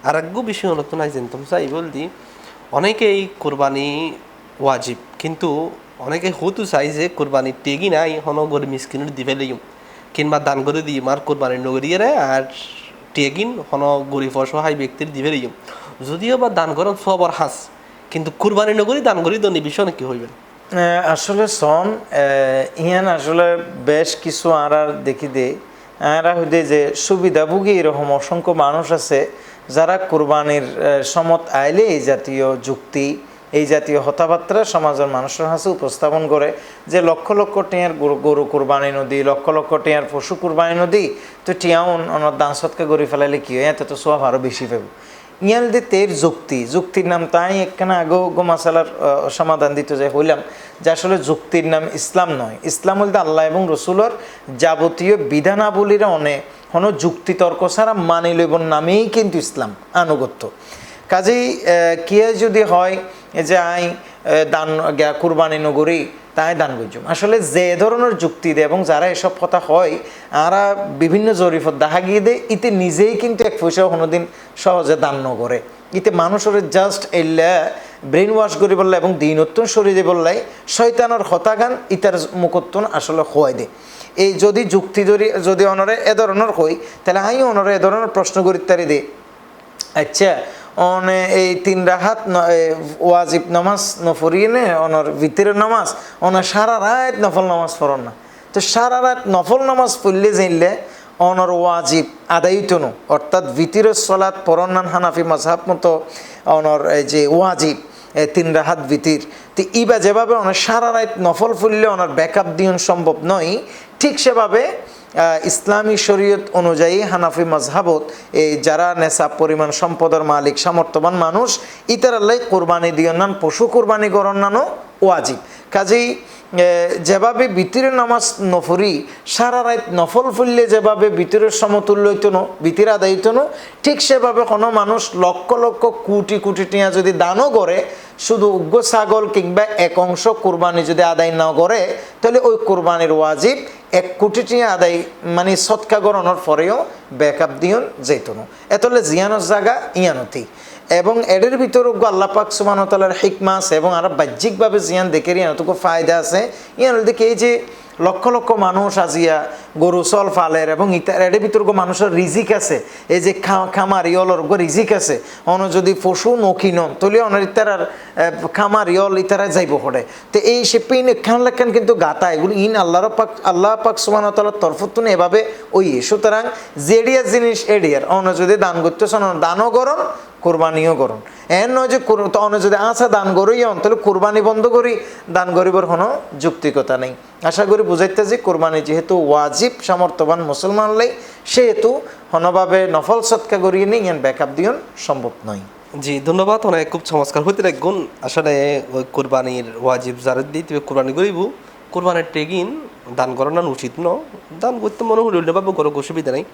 আর এক বিষয় নতুন আইছেন তুমি চাই বলদি অনেকেই কোরবানি ওয়াজিব কিন্তু অনেকে হতু চাই যে কোরবানির টেগি নাই হন গরিব মিসকিনের দিবে লইম কিংবা দান করে দিই আর কোরবানির নগরিয়ে আর টেগিন হন গরিব অসহায় ব্যক্তির দিবে লইম যদিও বা দান করেন সবর হাস কিন্তু কোরবানি নগরী দান করি দনি বিষয় কি হইবেন আসলে সন ইয়ান আসলে বেশ কিছু আর দেখি দে আরা হইতে যে সুবিধাভোগী এরকম অসংখ্য মানুষ আছে যারা কোরবানির সমত আইলে এই জাতীয় যুক্তি এই জাতীয় কথাবার্তা সমাজের মানুষের কাছে উপস্থাপন করে যে লক্ষ লক্ষ টিয়ার গরু কোরবানি নদী লক্ষ লক্ষ টিয়ার পশু কোরবানি নদী তো টিয়াও অনার দান সৎকে গড়ি ফেলাইলে কি হয় এতে তো সব আরও বেশি পাবো ইয়াল দিয়ে তের যুক্তির নাম তাই একখানা আগেও গোমাসালার সমাধান দিতে যাই হইলাম যে আসলে যুক্তির নাম ইসলাম নয়। ইসলাম বলতে আল্লাহ এবং রসুলের যাবতীয় বিধানাবলীরা অনেক কোনো যুক্তি তর্ক ছাড়া মানি লইব নামেই কিন্তু ইসলাম আনুগত্য। কাজেই কিয়ে যদি হয় যে আই দান কুরবানি নগরী তাই দান করছুম আসলে যে ধরনের যুক্তি দেয় এবং যারা এসব কথা হয় আরা বিভিন্ন জরিফত দেখা গিয়ে দেয় ইতে নিজেই কিন্তু এক পয়সাও কোনোদিন সহজে দান নগরে ইতে মানুষের জাস্ট এল্লা ব্রেন ওয়াশ করি বললে এবং দিনত্তন শরীরে বললাই শয়তানোর হতাগান ইতার মুখত্তন আসলে হয়ে দে এই যদি যুক্তি যদি অনরে এ ধরনের হই তাহলে আই অনরে এ ধরনের প্রশ্ন করি তারি দে আচ্ছা অনে এই 3 রাকাত ওয়াজিব নামাজ নফরিয়ে নে অনর ভিতরের নামাজ অনা সারা রাত নফল নামাজ পড়ন না তো সারা রাত নফল নামাজ পড়লে যাইলে অনর ওয়াজিব আদায়িতনু অর্থাৎ ভিতরের সলাৎ পড়নান হানাফি মাযহাব মতো অনর এই যে ওয়াজিব 3 রাকাত ভিতর তো ইবা যেভাবে অনার সারা রাত নফল পড়লে অনার ব্যাকআপ দিন সম্ভব নয় ঠিক সেভাবে ইসলামী শরীয়ত অনুযায়ী হানাফি মাযহাবত এই যারা নেশাব পরিমাণ সম্পদের মালিক সামর্থ্যবান মানুষ ইতার আল্লাহ কোরবানি দিও নান পশু কোরবানি করন নানো ওয়াজিব। কাজেই যেভাবে ভিতরের নামাজ নফরি সারা রাত নফল ফুললে যেভাবে ভিতরের সমতুল্য হইত না ভিতরে আদায় হইত না ঠিক সেভাবে কোনো মানুষ লক্ষ লক্ষ কোটি কোটি টিয়া যদি দানও করে শুধু উগ্র ছাগল কিংবা এক অংশ কোরবানি যদি আদায় না করে তাহলে ওই কোরবানির ওয়াজিব 1 কোটি টিয়া আদায় মানে সৎকা গণনার পরেও ব্যাকআপ দিয়ন যেত না এতলে জিয়ানোর জায়গা ইয়ানতি এবং এদের ভিতর আল্লাহ পাক সুবহানাহু ওয়া তাআলার হিকমা আছে এবং আর বাহ্যিকভাবে জিয়ান দেখে এতটুকু ফায়দা আছে ইয়ান দেখে এই যে লক্ষ লক্ষ মানুষ আজিয়া গরু চল ফালের এবং এদের ভিতর মানুষের রিজিক আছে এই যে খামারিয়লর রিজিক আছে অন যদি পশু নকিন তলে অনার ইতার খামারিয়ল ইতারা যাইব পড়ে তো এই সে পেন খান লেখান কিন্তু গাতা এগুলো আল্লাহ পাক সুবহানাহু ওয়া তাআলার তরফতুন এভাবে ওই সুতরাং জেডিয়া জিনিস এডিয়ার অন যদি দান করতেছ দানও করন কোরবানিও করুন এর নয় যে তখন যদি আশা দান করি তাহলে কোরবানি বন্ধ করি দান করিবার কোনো যুক্তিকতা নেই। আশা করি বুঝাইতে যে কোরবানি যেহেতু ওয়াজিব সামর্থ্যবান মুসলমান লাই সেহেতু হনভাবে নফল সৎকা করিয়ে নিয়ে ইয়ান ব্যাকআপ দিয়ন সম্ভব নয়। জি ধন্যবাদ অনেক খুব চমৎকার হইতে রাখুন আসলে ওই কোরবানির ওয়াজিব যারা দিই তুমি কোরবানি করিব কোরবানির টেগিন দান করানো উচিত ন দান করতে মনে হলে ভাবে কোনো অসুবিধা নেই।